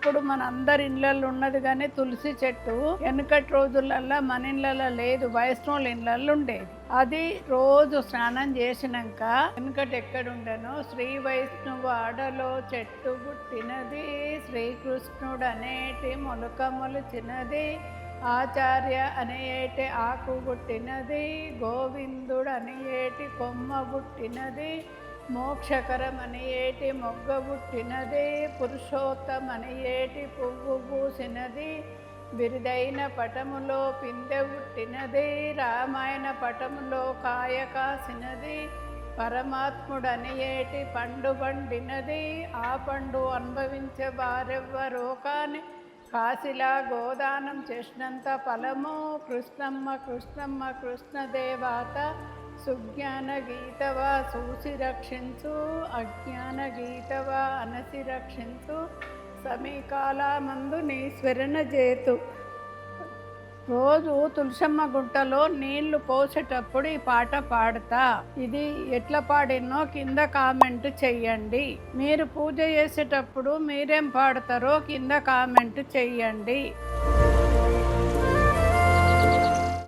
ఇప్పుడు మన అందరి ఇళ్ళల్లో ఉన్నది కానీ తులసి చెట్టు వెనకటి రోజులల్లో మన ఇళ్ళల్లో లేదు, వైష్ణవుల ఇళ్ళల్లో ఉండేది. అది రోజు స్నానం చేసినాక వెనకటి ఎక్కడుండెనో శ్రీ వైష్ణవ ఆడలో చెట్టు పుట్టినది, శ్రీకృష్ణుడు అనేటి మొలక మొలిచినది, ఆచార్య అనేటి ఆకు పుట్టినది, గోవిందుడు అనేటి కొమ్మ పుట్టినది, మోక్షకరం అనేటి మొగ్గ పుట్టినది, పురుషోత్తం అనేటి పువ్వు పూసినది, బిరుదైన పటములో పిందె పుట్టినది, రామాయణ పటములో కాయ కాసినది, పరమాత్ముడు అనేటి పండు పండినది, ఆ పండు అనుభవించే వారెవ్వరో కాని కాశీలా గోదానం చేసినంత ఫలము, కృష్ణమ్మ కృష్ణమ్మ కృష్ణదేవాత సుజ్ఞాన గీతవా చూసి రక్షించు, అజ్ఞాన గీతవా అనసి రక్షించు, సమీకాలమందు నీ స్మరణ చేతు. రోజు తులసమ్మ గుంటలో నీళ్లు పోసేటప్పుడు ఈ పాట పాడతా. ఇది ఎట్లా పాడినో కింద కామెంట్ చెయ్యండి. మీరు పూజ చేసేటప్పుడు మీరేం పాడతారో కింద కామెంట్ చెయ్యండి.